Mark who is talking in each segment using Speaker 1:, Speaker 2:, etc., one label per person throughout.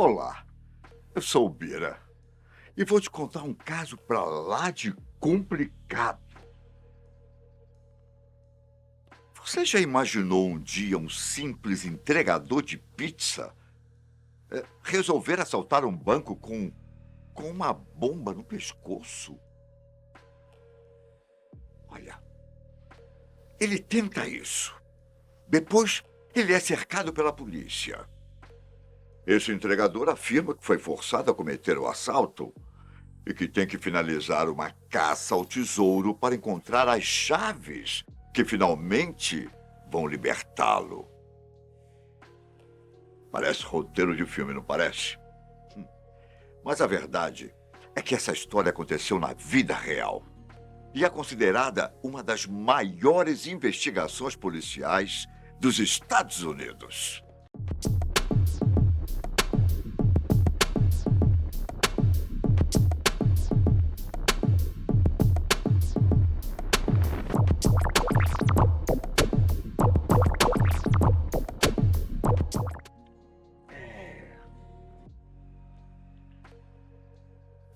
Speaker 1: Olá, eu sou o Bira e vou te contar um caso pra lá de complicado. Você já imaginou um dia um simples entregador de pizza resolver assaltar um banco com uma bomba no pescoço? Olha, ele tenta isso. Depois, ele é cercado pela polícia. Esse entregador afirma que foi forçado a cometer o assalto e que tem que finalizar uma caça ao tesouro para encontrar as chaves que finalmente vão libertá-lo. Parece roteiro de filme, não parece? Mas a verdade é que essa história aconteceu na vida real e é considerada uma das maiores investigações policiais dos Estados Unidos.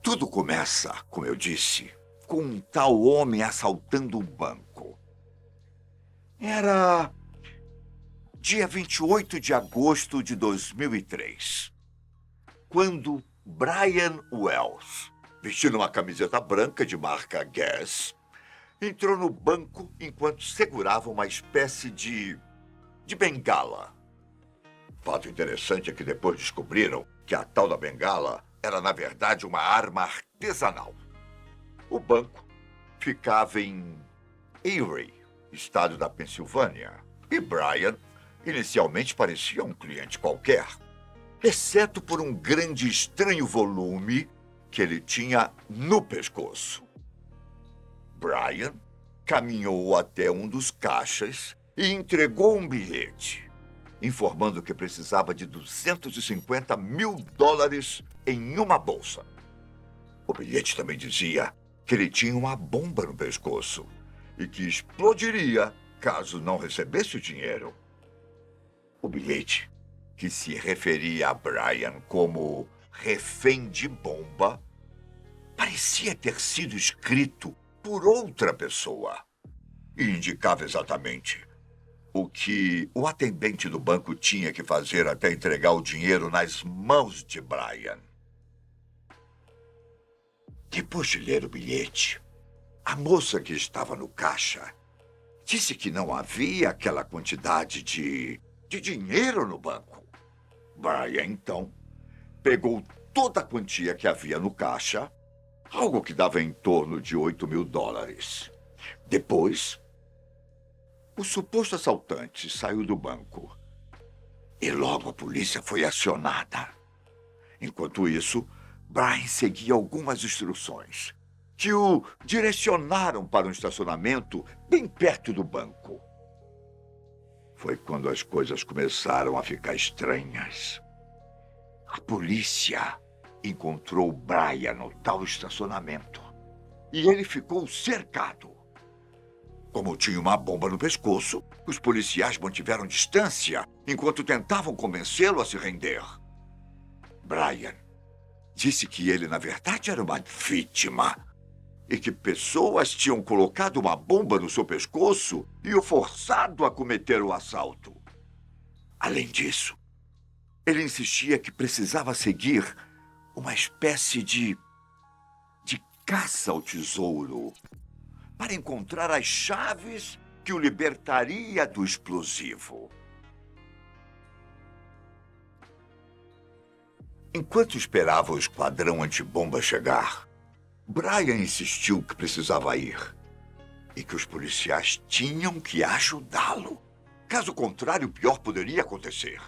Speaker 1: Tudo começa, como eu disse, com um tal homem assaltando um banco. Era dia 28 de agosto de 2003, quando Brian Wells, vestindo uma camiseta branca de marca Guess, entrou no banco enquanto segurava uma espécie de bengala. Fato interessante é que depois descobriram que a tal da bengala era, na verdade, uma arma artesanal. O banco ficava em Erie, estado da Pensilvânia, e Brian inicialmente parecia um cliente qualquer, exceto por um grande e estranho volume que ele tinha no pescoço. Brian caminhou até um dos caixas e entregou um bilhete, informando que precisava de 250 mil dólares em uma bolsa. O bilhete também dizia que ele tinha uma bomba no pescoço e que explodiria caso não recebesse o dinheiro. O bilhete, que se referia a Brian como refém de bomba, parecia ter sido escrito por outra pessoa e indicava exatamente o que o atendente do banco tinha que fazer até entregar o dinheiro nas mãos de Brian. Depois de ler o bilhete, a moça que estava no caixa disse que não havia aquela quantidade de dinheiro no banco. Brian, então, pegou toda a quantia que havia no caixa, algo que dava em torno de 8 mil dólares. Depois, o suposto assaltante saiu do banco e logo a polícia foi acionada. Enquanto isso, Brian seguia algumas instruções que o direcionaram para um estacionamento bem perto do banco. Foi quando as coisas começaram a ficar estranhas. A polícia encontrou Brian no tal estacionamento e ele ficou cercado. Como tinha uma bomba no pescoço, os policiais mantiveram distância enquanto tentavam convencê-lo a se render. Brian disse que ele, na verdade, era uma vítima e que pessoas tinham colocado uma bomba no seu pescoço e o forçado a cometer o assalto. Além disso, ele insistia que precisava seguir uma espécie de caça ao tesouro para encontrar as chaves que o libertaria do explosivo. Enquanto esperava o esquadrão antibomba chegar, Brian insistiu que precisava ir e que os policiais tinham que ajudá-lo. Caso contrário, o pior poderia acontecer.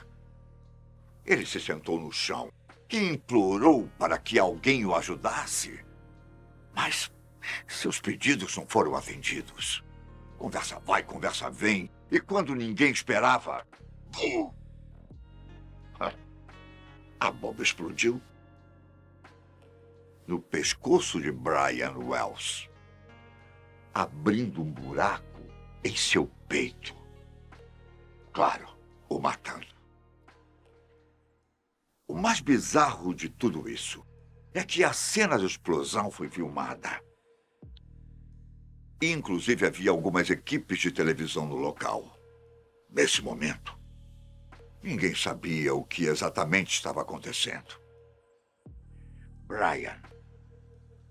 Speaker 1: Ele se sentou no chão e implorou para que alguém o ajudasse. Mas seus pedidos não foram atendidos. Conversa vai, conversa vem, e quando ninguém esperava, bum! A bomba explodiu no pescoço de Brian Wells, abrindo um buraco em seu peito. Claro, o matando. O mais bizarro de tudo isso é que a cena da explosão foi filmada. Inclusive, havia algumas equipes de televisão no local. Nesse momento, ninguém sabia o que exatamente estava acontecendo. Brian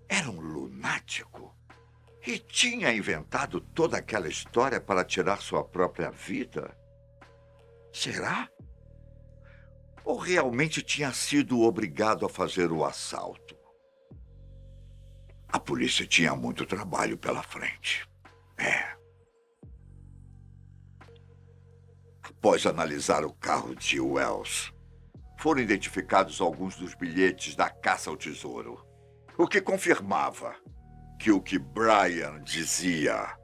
Speaker 1: era um lunático e tinha inventado toda aquela história para tirar sua própria vida. Será? Ou realmente tinha sido obrigado a fazer o assalto? A polícia tinha muito trabalho pela frente. Após analisar o carro de Wells, foram identificados alguns dos bilhetes da caça ao tesouro, o que confirmava que o que Brian dizia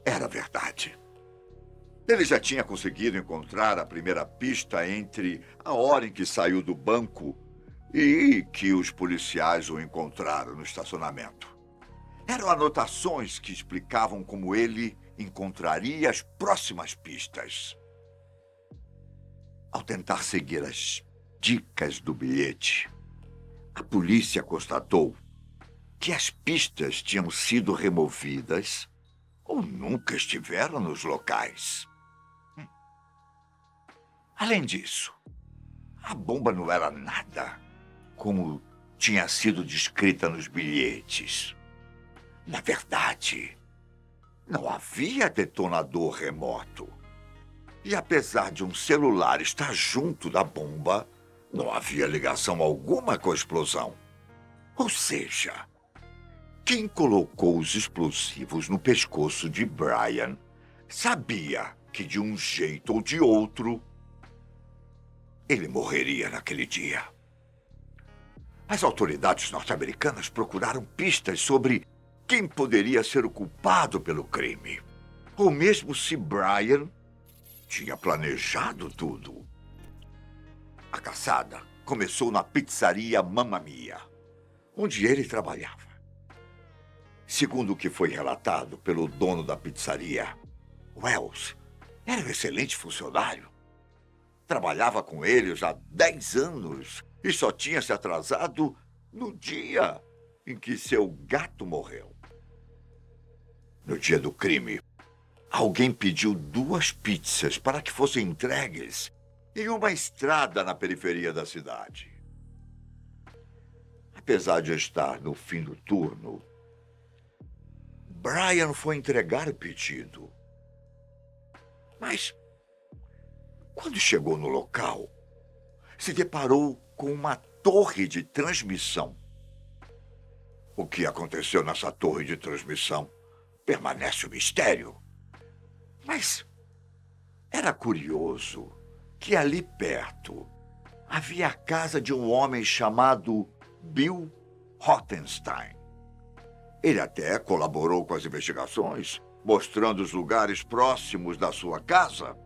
Speaker 1: era verdade. Ele já tinha conseguido encontrar a primeira pista entre a hora em que saiu do banco e que os policiais o encontraram no estacionamento. Eram anotações que explicavam como ele encontraria as próximas pistas. Ao tentar seguir as dicas do bilhete, a polícia constatou que as pistas tinham sido removidas ou nunca estiveram nos locais. Além disso, a bomba não era nada como tinha sido descrita nos bilhetes. Na verdade, não havia detonador remoto. E apesar de um celular estar junto da bomba, não havia ligação alguma com a explosão. Ou seja, quem colocou os explosivos no pescoço de Brian sabia que, de um jeito ou de outro, ele morreria naquele dia. As autoridades norte-americanas procuraram pistas sobre quem poderia ser o culpado pelo crime, ou mesmo se Brian tinha planejado tudo. A caçada começou na pizzaria Mamma Mia, onde ele trabalhava. Segundo o que foi relatado pelo dono da pizzaria, Wells era um excelente funcionário. Trabalhava com eles há 10 anos e só tinha se atrasado no dia em que seu gato morreu. No dia do crime, alguém pediu 2 pizzas para que fossem entregues em uma estrada na periferia da cidade. Apesar de estar no fim do turno, Brian foi entregar o pedido. Mas, quando chegou no local, se deparou com uma torre de transmissão. O que aconteceu nessa torre de transmissão permanece um mistério. Mas era curioso que ali perto havia a casa de um homem chamado Bill Rothenstein. Ele até colaborou com as investigações, mostrando os lugares próximos da sua casa.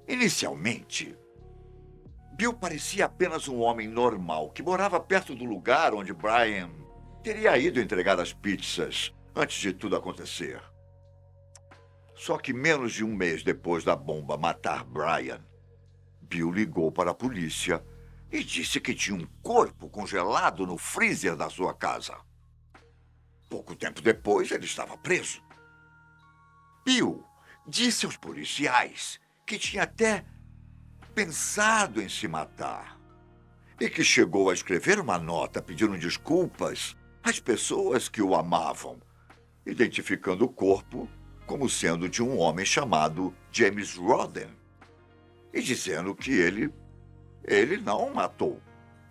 Speaker 1: Inicialmente, Bill parecia apenas um homem normal que morava perto do lugar onde Brian teria ido entregar as pizzas antes de tudo acontecer. Só que menos de um mês depois da bomba matar Brian, Bill ligou para a polícia e disse que tinha um corpo congelado no freezer da sua casa. Pouco tempo depois, ele estava preso. Bill disse aos policiais que tinha até pensado em se matar e que chegou a escrever uma nota pedindo desculpas às pessoas que o amavam, identificando o corpo como sendo de um homem chamado James Roden e dizendo que ele não o matou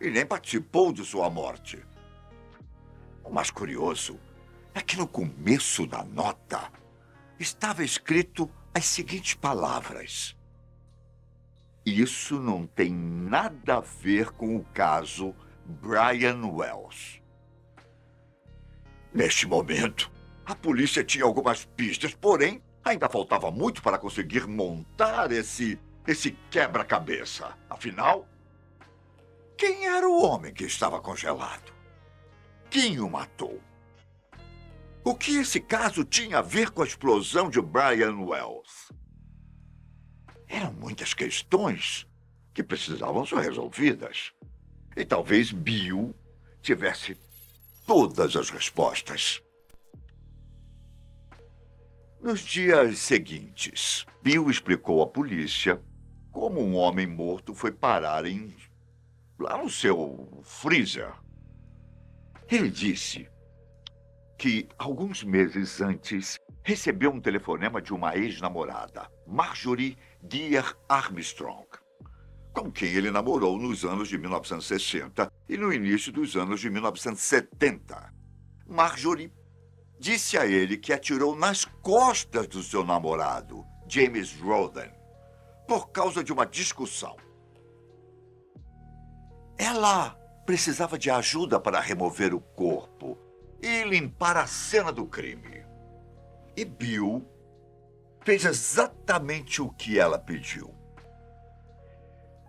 Speaker 1: e nem participou de sua morte. O mais curioso é que no começo da nota estava escrito as seguintes palavras: "Isso não tem nada a ver com o caso Brian Wells." Neste momento, a polícia tinha algumas pistas, porém, ainda faltava muito para conseguir montar esse quebra-cabeça. Afinal, quem era o homem que estava congelado? Quem o matou? O que esse caso tinha a ver com a explosão de Brian Wells? Eram muitas questões que precisavam ser resolvidas. E talvez Bill tivesse todas as respostas. Nos dias seguintes, Bill explicou à polícia como um homem morto foi parar lá no seu freezer. Ele disse que, alguns meses antes, recebeu um telefonema de uma ex-namorada, Marjorie Dear Armstrong, com quem ele namorou nos anos de 1960 e no início dos anos de 1970. Marjorie disse a ele que atirou nas costas do seu namorado, James Roden, por causa de uma discussão. Ela precisava de ajuda para remover o corpo e limpar a cena do crime. E Bill fez exatamente o que ela pediu.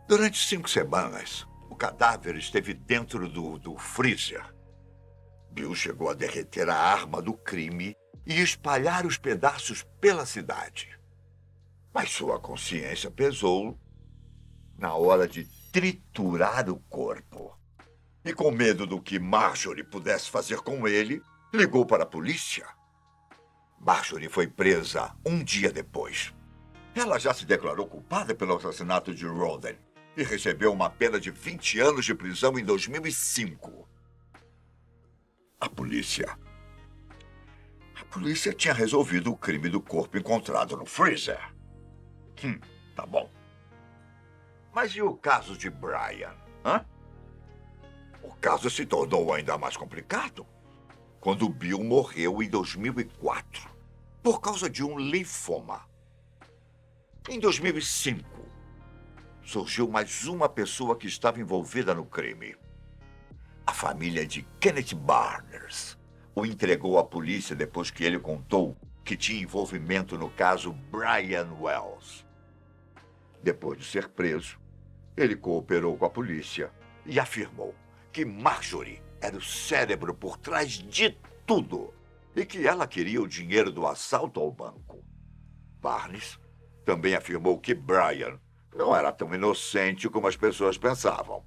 Speaker 1: Durante 5 semanas, o cadáver esteve dentro do freezer. Bill chegou a derreter a arma do crime e espalhar os pedaços pela cidade. Mas sua consciência pesou na hora de triturar o corpo. E com medo do que Marjorie pudesse fazer com ele, ligou para a polícia. Marjorie foi presa um dia depois. Ela já se declarou culpada pelo assassinato de Roden e recebeu uma pena de 20 anos de prisão em 2005. A polícia tinha resolvido o crime do corpo encontrado no freezer. Tá bom. Mas e o caso de Brian? O caso se tornou ainda mais complicado quando Bill morreu em 2004 por causa de um linfoma. Em 2005, surgiu mais uma pessoa que estava envolvida no crime. A família de Kenneth Barnes o entregou à polícia depois que ele contou que tinha envolvimento no caso Brian Wells. Depois de ser preso, ele cooperou com a polícia e afirmou que Marjorie era o cérebro por trás de tudo e que ela queria o dinheiro do assalto ao banco. Barnes também afirmou que Brian não era tão inocente como as pessoas pensavam.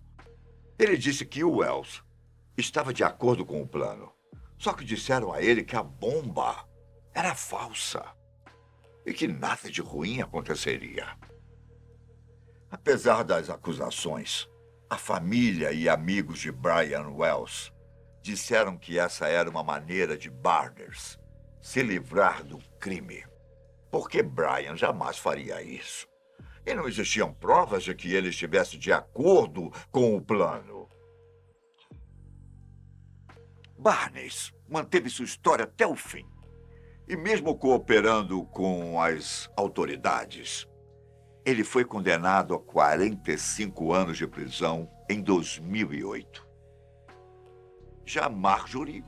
Speaker 1: Ele disse que o Wells estava de acordo com o plano, só que disseram a ele que a bomba era falsa e que nada de ruim aconteceria. Apesar das acusações, a família e amigos de Brian Wells disseram que essa era uma maneira de Barnes se livrar do crime, porque Brian jamais faria isso. E não existiam provas de que ele estivesse de acordo com o plano. Barnes manteve sua história até o fim. E mesmo cooperando com as autoridades, ele foi condenado a 45 anos de prisão em 2008. Já Marjorie,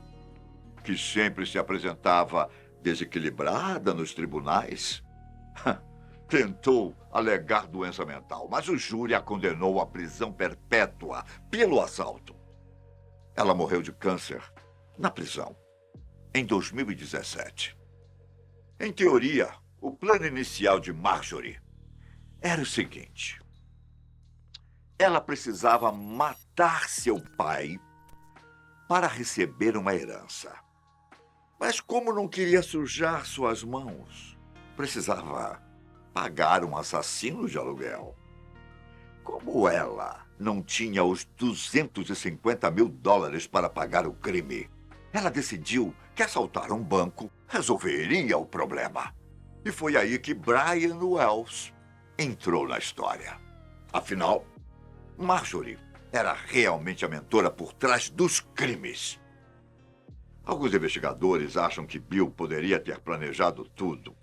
Speaker 1: que sempre se apresentava desequilibrada nos tribunais, tentou alegar doença mental, mas o júri a condenou à prisão perpétua pelo assalto. Ela morreu de câncer na prisão em 2017. Em teoria, o plano inicial de Marjorie era o seguinte: ela precisava matar seu pai para receber uma herança. Mas como não queria sujar suas mãos, precisava pagar um assassino de aluguel. Como ela não tinha os $250 mil para pagar o crime, ela decidiu que assaltar um banco resolveria o problema. E foi aí que Brian Wells entrou na história. Afinal, Marjorie era realmente a mentora por trás dos crimes. Alguns investigadores acham que Bill poderia ter planejado tudo,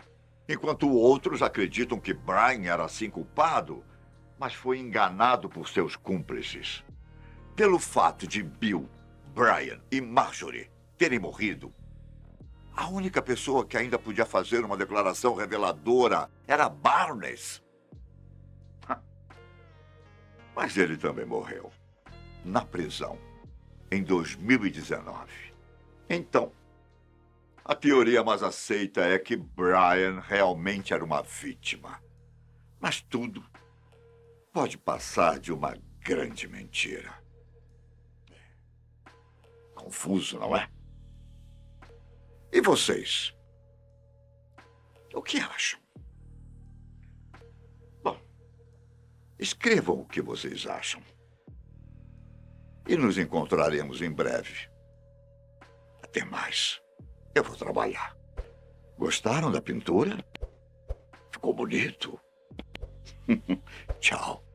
Speaker 1: enquanto outros acreditam que Brian era sim culpado, mas foi enganado por seus cúmplices. Pelo fato de Bill, Brian e Marjorie terem morrido, a única pessoa que ainda podia fazer uma declaração reveladora era Barnes. Mas ele também morreu na prisão em 2019. Então, a teoria mais aceita é que Brian realmente era uma vítima. Mas tudo pode passar de uma grande mentira. Confuso, não é? E vocês? O que acham? Bom, escrevam o que vocês acham. E nos encontraremos em breve. Até mais. Eu vou trabalhar. Gostaram da pintura? Ficou bonito. Tchau.